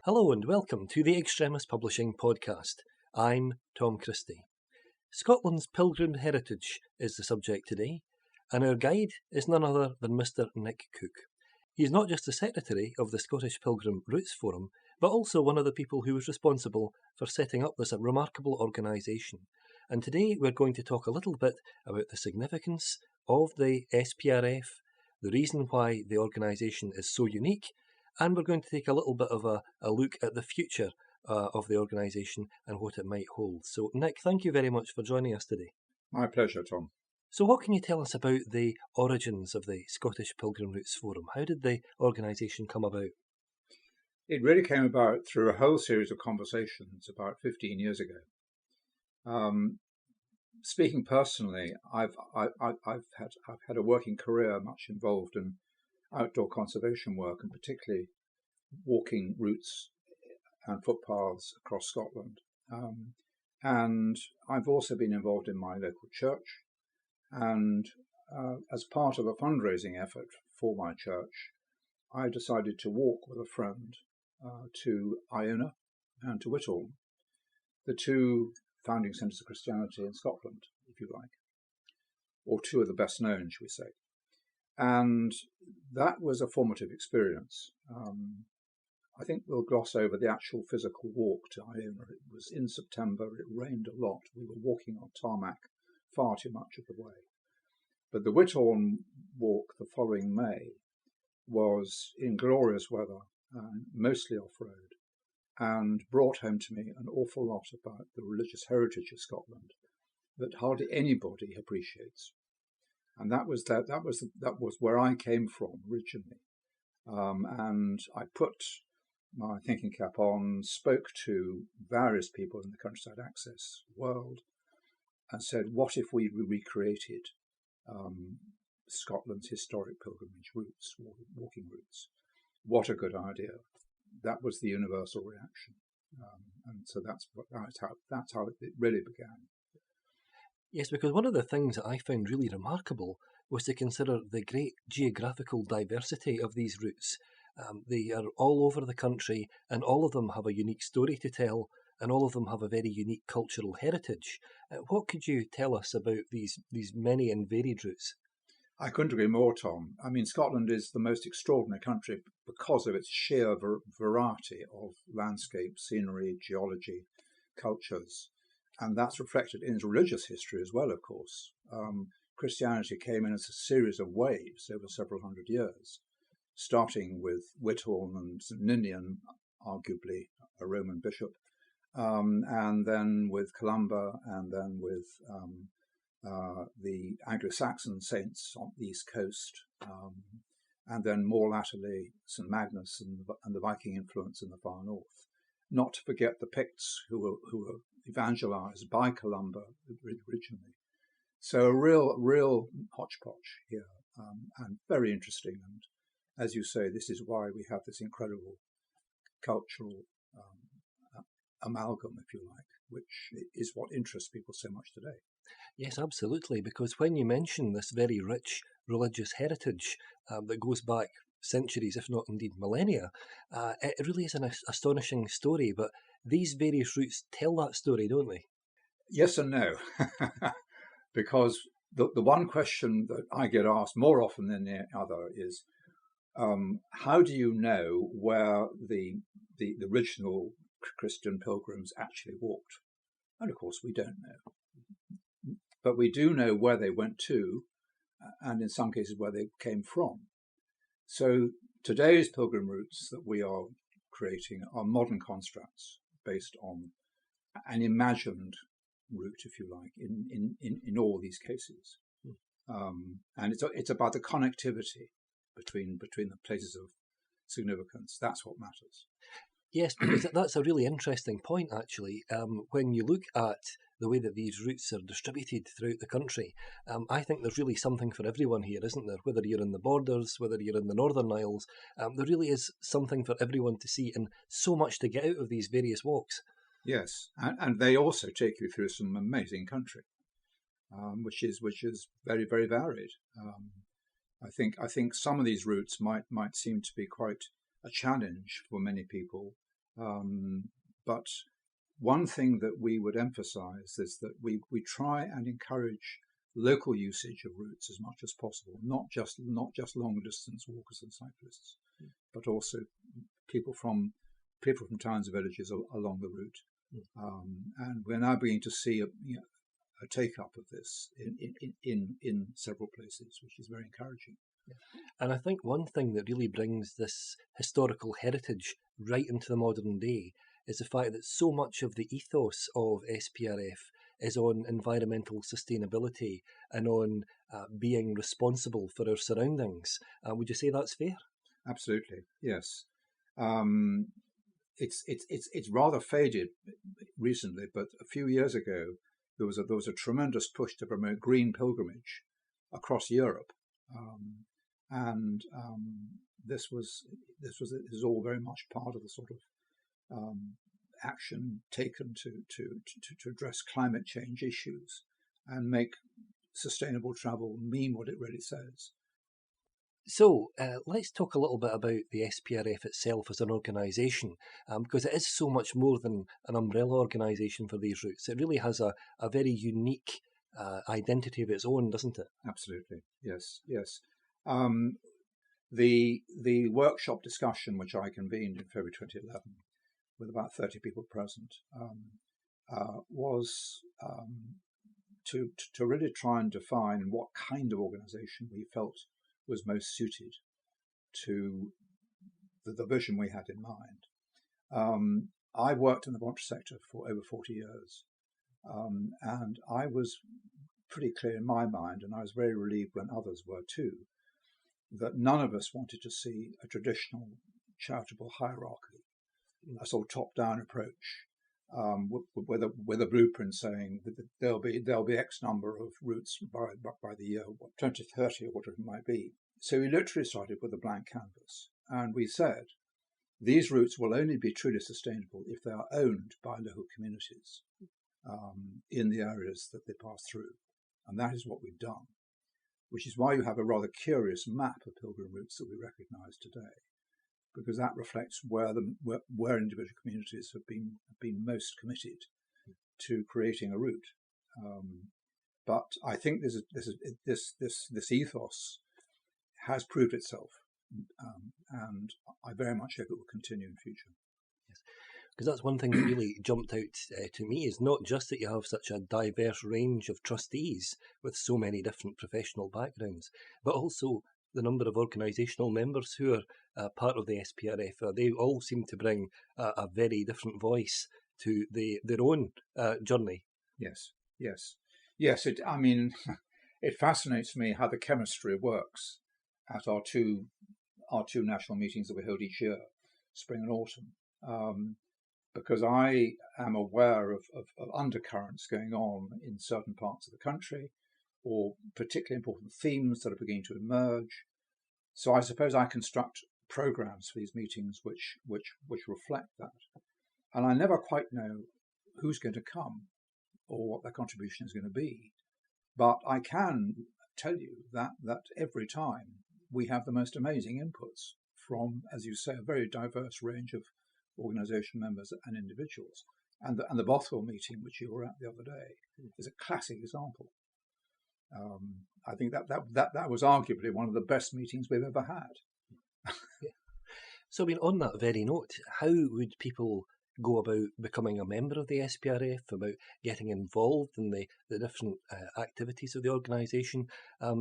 Hello and welcome to the Extremis Publishing podcast. I'm Tom Christie. Scotland's pilgrim heritage is the subject today, and our guide is none other than Mr. Nick Cooke. He is not just the secretary of the Scottish Pilgrim Routes Forum, but also one of the people who was responsible for setting up this remarkable organisation. And today we're going to talk a little bit about the significance of the SPRF, the reason why the organisation is so unique, and we're going to take a little bit of a look at the future of the organisation and what it might hold. So, Nick, thank you very much for joining us today. My pleasure, Tom. So what can you tell us about the origins of the Scottish Pilgrim Routes Forum? How did the organisation come about? It really came about through a whole series of conversations about 15 years ago. Speaking personally, I've had a working career much involved in outdoor conservation work, and particularly walking routes and footpaths across Scotland. And I've also been involved in my local church. And as part of a fundraising effort for my church, I decided to walk with a friend to Iona and to Whittle, the two founding centres of Christianity in Scotland, if you like, or two of the best known, shall we say. And that was a formative experience. I think we'll gloss over the actual physical walk to Iona. It was in September, it rained a lot. We were walking on tarmac far too much of the way. But the Whitthorn walk the following May was in glorious weather, mostly off-road, and brought home to me an awful lot about the religious heritage of Scotland that hardly anybody appreciates. And that was where I came from originally. And I put my thinking cap on, spoke to various people in the Countryside Access world, and said, what if we recreated Scotland's historic pilgrimage routes, walking routes? What a good idea. That was the universal reaction. And so that's how it really began. Yes, because one of the things that I found really remarkable was to consider the great geographical diversity of these routes. They are all over the country, and all of them have a unique story to tell, and all of them have a very unique cultural heritage. What could you tell us about these many and varied routes? I couldn't agree more, Tom. I mean, Scotland is the most extraordinary country because of its sheer variety of landscape, scenery, geology, cultures. And that's reflected in its religious history as well, of course. Christianity came in as a series of waves over several hundred years, starting with Whitthorn and St Ninian, arguably a Roman bishop, and then with Columba, and then with the Anglo-Saxon saints on the east coast, and then more latterly St Magnus and the Viking influence in the far north. Not to forget the Picts who were evangelized by Columba originally. So a real hodgepodge here, and very interesting. And as you say, this is why we have this incredible cultural amalgam, if you like, which is what interests people so much today. Yes, absolutely, because when you mention this very rich religious heritage that goes back centuries, if not indeed millennia, it really is an astonishing story, but these various routes tell that story, don't they? Yes and no, because the one question that I get asked more often than the other is, how do you know where the original Christian pilgrims actually walked? And of course we don't know. But we do know where they went to, and in some cases where they came from. So today's pilgrim routes that we are creating are modern constructs based on an imagined route, if you like, in all these cases. And it's about the connectivity between the places of significance. That's what matters. Yes, because that's a really interesting point, actually. When you look at the way that these routes are distributed throughout the country, I think there's really something for everyone here, isn't there? Whether you're in the Borders, whether you're in the Northern Isles, there really is something for everyone to see, and so much to get out of these various walks. Yes, and they also take you through some amazing country, which is very, very varied. I think some of these routes might seem to be quite a challenge for many people But one thing that we would emphasize is that we try and encourage local usage of routes as much as possible, not just long distance walkers and cyclists, but also people from towns and villages along the route. And we're now beginning to see a take up of this in several places, which is very encouraging. And I think one thing that really brings this historical heritage right into the modern day is the fact that so much of the ethos of SPRF is on environmental sustainability and on being responsible for our surroundings. Would you say that's fair? Absolutely, yes. It's rather faded recently, but a few years ago there was a tremendous push to promote green pilgrimage across Europe, and this is all very much part of the sort of action taken to address climate change issues and make sustainable travel mean what it really says. So let's talk a little bit about the SPRF itself as an organisation, because it is so much more than an umbrella organisation for these routes. It really has a very unique identity of its own, doesn't it? Absolutely, yes. The workshop discussion, which I convened in February 2011, with about 30 people present, was to really try and define what kind of organisation we felt was most suited to the vision we had in mind. I worked in the voluntary sector for over 40 years, and I was pretty clear in my mind, and I was very relieved when others were too, that none of us wanted to see a traditional charitable hierarchy, a sort of top-down approach, with a blueprint saying that there'll be X number of routes by the year 2030 or whatever it might be. So we literally started with a blank canvas, and we said these routes will only be truly sustainable if they are owned by local communities in the areas that they pass through, and that is what we've done. Which is why you have a rather curious map of pilgrim routes that we recognise today, because that reflects where individual communities have been most committed to creating a route. But I think this ethos has proved itself, and I very much hope it will continue in future. Yes. Because that's one thing that really jumped out to me, is not just that you have such a diverse range of trustees with so many different professional backgrounds, but also the number of organisational members who are part of the SPRF. They all seem to bring a very different voice to their own journey. Yes. It fascinates me how the chemistry works at our two national meetings that we hold each year, spring and autumn. Because I am aware of undercurrents going on in certain parts of the country, or particularly important themes that are beginning to emerge. So I suppose I construct programs for these meetings which reflect that. And I never quite know who's going to come or what their contribution is going to be. But I can tell you that every time we have the most amazing inputs from, as you say, a very diverse range of organisation members and individuals, and the Bothwell meeting, which you were at the other day, is a classic example. I think that was arguably one of the best meetings we've ever had. So, on that very note, how would people go about becoming a member of the SPRF, about getting involved in the different activities of the organisation?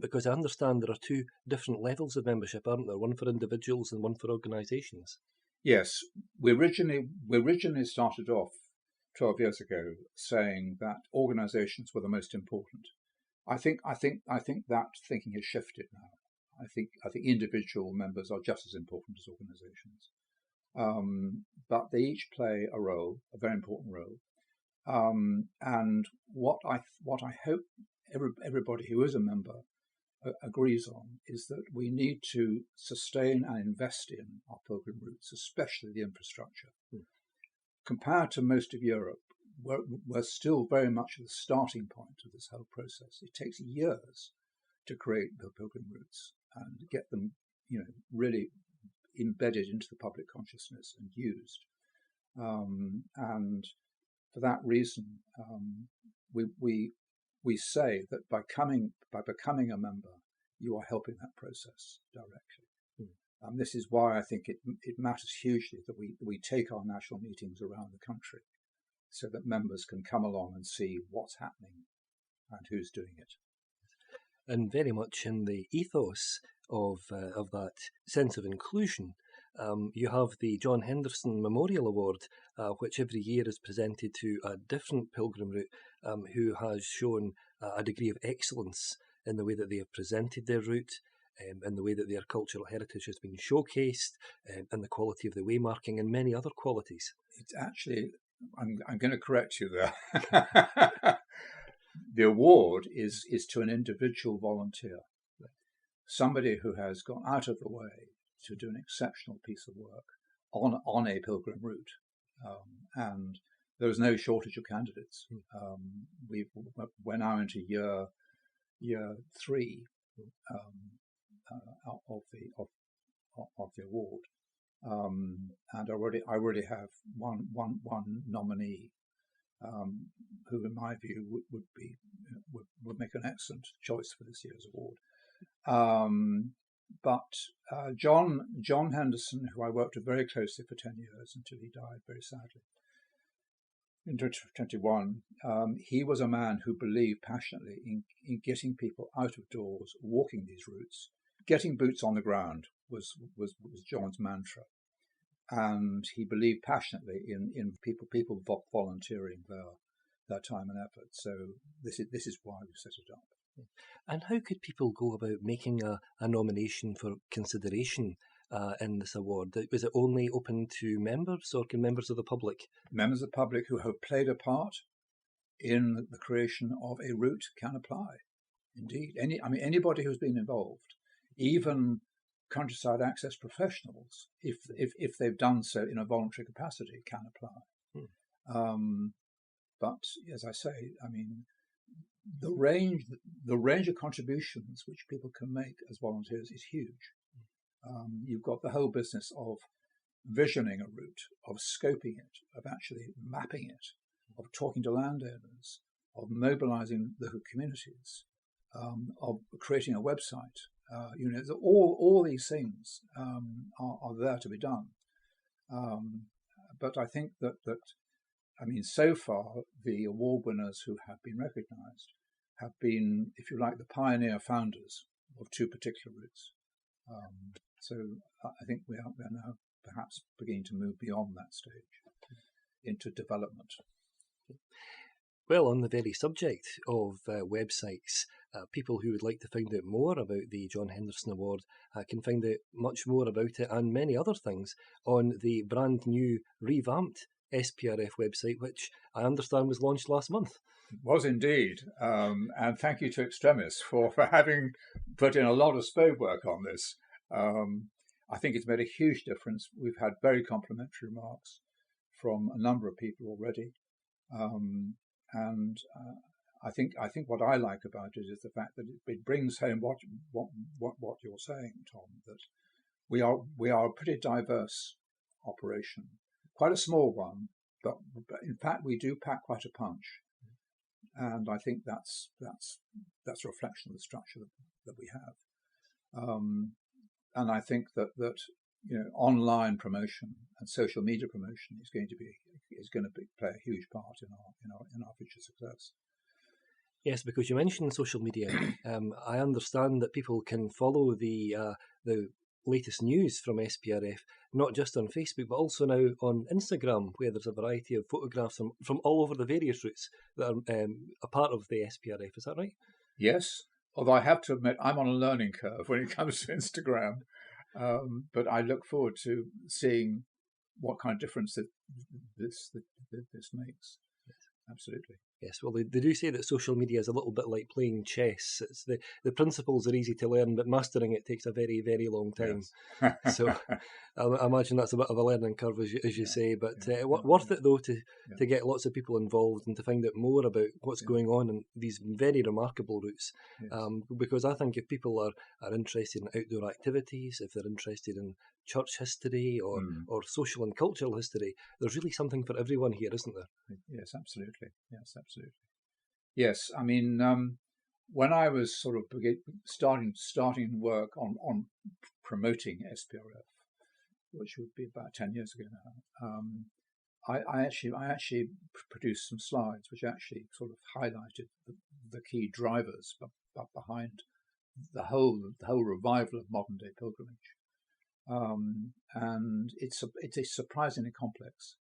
Because I understand there are two different levels of membership, aren't there? One for individuals and one for organisations. Yes, we originally started off 12 years ago saying that organisations were the most important. I think that thinking has shifted now. I think individual members are just as important as organisations, but they each play a role, a very important role. And what I hope everybody who is a member agrees on is that we need to sustain and invest in our pilgrim routes, especially the infrastructure. Compared to most of Europe, we're still very much at the starting point of this whole process. It takes years to create the pilgrim routes and get them, really embedded into the public consciousness and used. And for that reason, we say that by becoming a member, you are helping that process directly. This is why I think it matters hugely that we take our national meetings around the country, so that members can come along and see what's happening and who's doing it. And very much in the ethos of that sense of inclusion, you have the John Henderson Memorial Award, which every year is presented to a different pilgrim route who has shown a degree of excellence in the way that they have presented their route, in the way that their cultural heritage has been showcased, and the quality of the waymarking and many other qualities. It's actually, I'm going to correct you there. The award is to an individual volunteer, somebody who has gone out of the way to do an exceptional piece of work on a pilgrim route, and there is no shortage of candidates. We're now into year 3 of the award, and I already have one nominee who, in my view, would make an excellent choice for this year's award. But John Henderson, who I worked with very closely for 10 years until he died very sadly in 2021, he was a man who believed passionately in getting people out of doors, walking these routes. Getting boots on the ground was John's mantra. And he believed passionately in people volunteering their time and effort. So this is why we set it up. And how could people go about making a nomination for consideration in this award? Was it only open to members, or can members of the public? Members of the public who have played a part in the creation of a route can apply. Indeed, anybody who's been involved, even countryside access professionals, if they've done so in a voluntary capacity, can apply. But as I say, the range of contributions which people can make as volunteers is huge. You've got the whole business of visioning a route, of scoping it, of actually mapping it, of talking to landowners, of mobilizing local communities, of creating a website. All these things are there to be done. But I think that so far the award winners who have been recognized have been, if you like, the pioneer founders of 2 particular routes. So I think we are now perhaps beginning to move beyond that stage into development. Well, on the very subject of websites, people who would like to find out more about the John Henderson Award can find out much more about it and many other things on the brand new revamped SPRF website, which I understand was launched last month. It was indeed, and thank you to Extremis for having put in a lot of spade work on this. I think it's made a huge difference. We've had very complimentary remarks from a number of people already. And I think what I like about it is the fact that it brings home what you're saying, Tom, that we are a pretty diverse operation, quite a small one, but in fact we do pack quite a punch, and I think that's a reflection of the structure that we have, and I think that online promotion and social media promotion is going to play a huge part in our future success. Yes, because you mentioned social media. I understand that people can follow the latest news from SPRF not just on Facebook but also now on Instagram, where there's a variety of photographs from all over the various routes that are a part of the SPRF. Is that right? Yes, although I have to admit I'm on a learning curve when it comes to Instagram. But I look forward to seeing what kind of difference this makes. Yes. Absolutely. Yes, well, they do say that social media is a little bit like playing chess. It's the principles are easy to learn, but mastering it takes a very, very long time. Yes. So I imagine that's a bit of a learning curve, as you say, but worth it, though, to get lots of people involved and to find out more about what's going on in these very remarkable routes. Yes. Because I think if people are interested in outdoor activities, if they're interested in church history or social and cultural history, there's really something for everyone here, isn't there? Yes, absolutely. Yes, absolutely. Yes, I mean, when I was sort of starting work on promoting SPRF, which would be about 10 years ago now, I actually produced some slides which actually sort of highlighted the key drivers behind the whole revival of modern day pilgrimage, and it's surprisingly complex.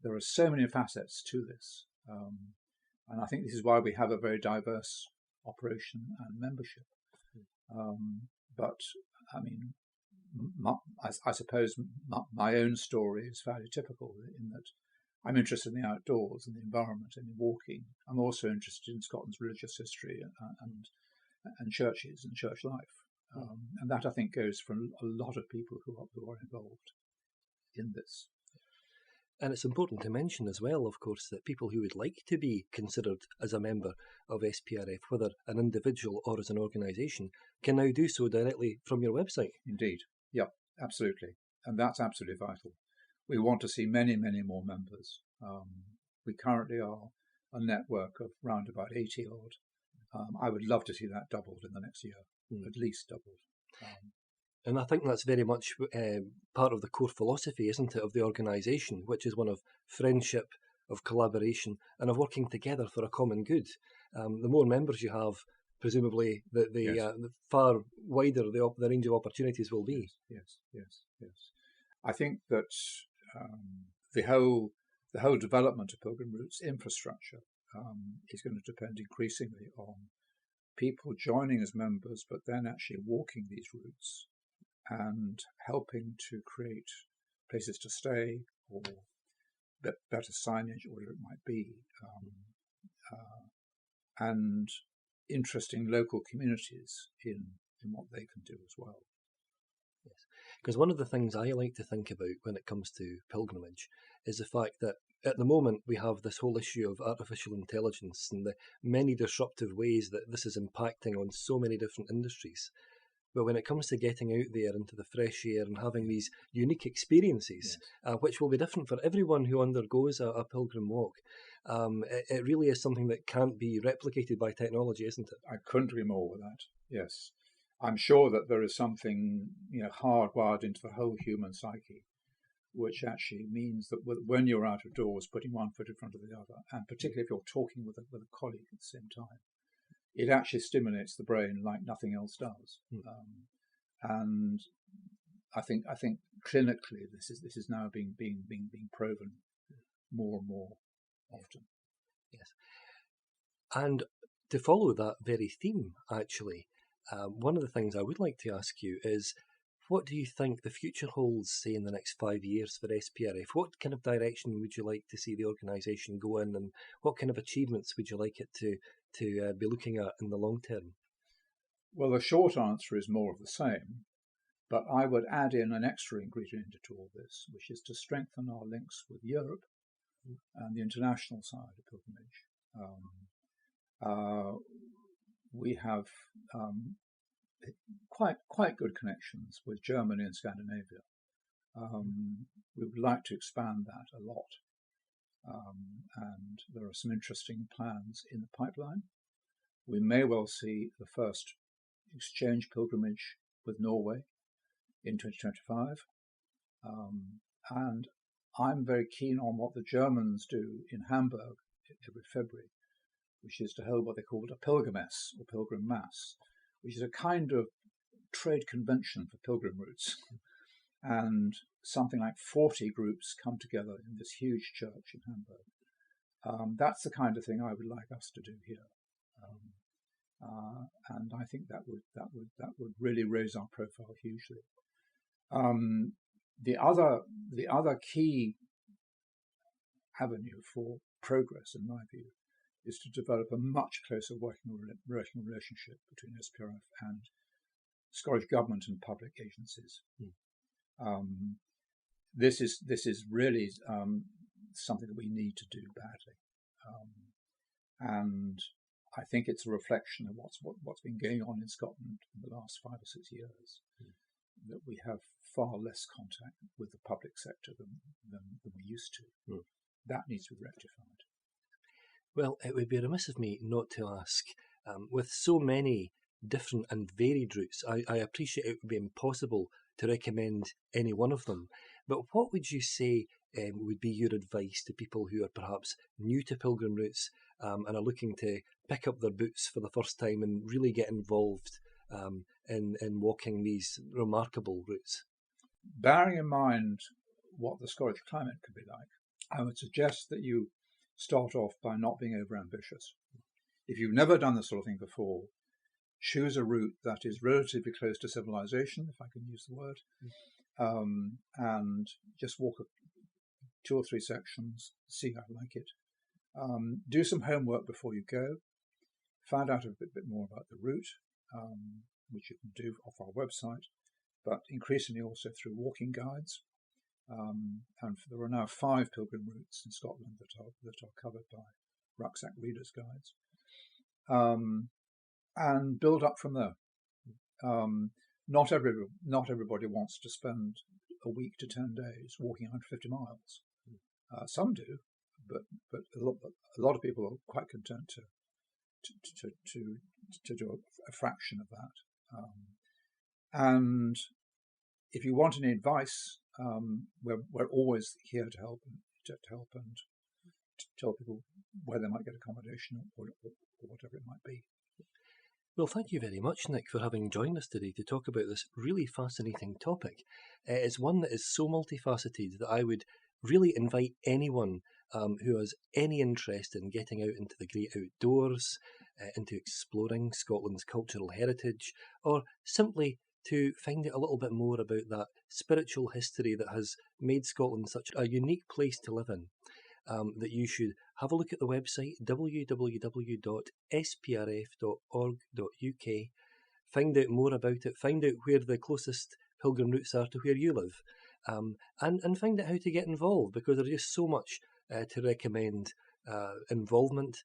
There are so many facets to this, and I think this is why we have a very diverse operation and membership. But I mean, I suppose my own story is fairly typical in that I'm interested in the outdoors and the environment and in walking. I'm also interested in Scotland's religious history and churches and church life. And that, I think, goes for a lot of people who are involved in this. And it's important to mention as well, of course, that people who would like to be considered as a member of SPRF, whether an individual or as an organisation, can now do so directly from your website. Indeed. Yeah, absolutely. And that's absolutely vital. We want to see many, many more members. We currently are a network of round about 80 odd. I would love to see that doubled in the next year, at least doubled. And I think that's very much part of the core philosophy, isn't it, of the organisation, which is one of friendship, of collaboration, and of working together for a common good. The more members you have, presumably, the far wider the range of opportunities will be. Yes. I think that the whole development of Pilgrim Routes infrastructure is going to depend increasingly on people joining as members, but then actually walking these routes and helping to create places to stay or better signage or whatever it might be, and interesting local communities in what they can do as well. Yes, because one of the things I like to think about when it comes to pilgrimage is the fact that at the moment we have this whole issue of artificial intelligence and the many disruptive ways that this is impacting on so many different industries. But when it comes to getting out there into the fresh air and having these unique experiences, which will be different for everyone who undergoes a pilgrim walk, it really is something that can't be replicated by technology, isn't it? I couldn't agree more with that. Yes, I'm sure that there is something hardwired into the whole human psyche, which actually means that when you're out of doors, putting one foot in front of the other, and particularly if you're talking with a colleague at the same time, it actually stimulates the brain like nothing else does. And I think clinically this is now being proven more and more often. Yes. And to follow that very theme, actually, one of the things I would like to ask you is, what do you think the future holds, say, in the next 5 years for SPRF? What kind of direction would you like to see the organisation go in, and what kind of achievements would you like it to be looking at in the long term? Well, the short answer is more of the same, but I would add in an extra ingredient into all this, which is to strengthen our links with Europe and the international side of pilgrimage. We have quite good connections with Germany and Scandinavia. We would like to expand that a lot, and there are some interesting plans in the pipeline. We may well see the first exchange pilgrimage with Norway in 2025, and I'm very keen on what the Germans do in Hamburg every February, which is to hold what they call a Pilgermesse or Pilgrim Mass, which is a kind of trade convention for pilgrim routes. And something like 40 groups come together in this huge church in Hamburg. That's the kind of thing I would like us to do here. And I think that would really raise our profile hugely. The other key avenue for progress, in my view, is to develop a much closer working relationship between SPRF and Scottish Government and public agencies. This is really something that we need to do badly, and I think it's a reflection of what's been going on in Scotland in the last 5 or 6 years. That we have far less contact with the public sector than we used to. That needs to be rectified. Well, it would be remiss of me not to ask, with so many different and varied routes, I appreciate it would be impossible to recommend any one of them, but what would you say would be your advice to people who are perhaps new to pilgrim routes and are looking to pick up their boots for the first time and really get involved in walking these remarkable routes? Bearing in mind what the Scottish climate could be like, I would suggest that you start off by not being overambitious. If you've never done this sort of thing before, choose a route that is relatively close to civilization, if I can use the word, and just walk 2 or 3 sections, see how you like it. Do some homework before you go. Find out a bit more about the route, which you can do off our website, but increasingly also through walking guides. And there are now 5 pilgrim routes in Scotland that are covered by rucksack readers' guides, and build up from there. Not everybody wants to spend a week to 10 days walking 150 miles. Some do, but a lot of people are quite content to do a fraction of that. And if you want any advice, we're always here to help and to tell people where they might get accommodation or whatever it might be. Well, thank you very much, Nick, for having joined us today to talk about this really fascinating topic. It's one that is so multifaceted that I would really invite anyone who has any interest in getting out into the great outdoors, into exploring Scotland's cultural heritage, or simply to find out a little bit more about that spiritual history that has made Scotland such a unique place to live in, that you should have a look at the website www.sprf.org.uk, find out more about it, find out where the closest pilgrim routes are to where you live, and find out how to get involved, because there's just so much to recommend involvement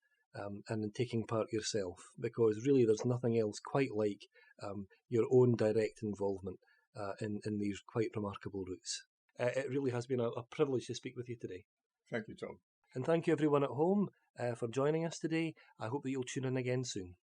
and taking part yourself, because really there's nothing else quite like your own direct involvement in these quite remarkable routes. It really has been a privilege to speak with you today. Thank you, Tom. And thank you everyone at home for joining us today. I hope that you'll tune in again soon.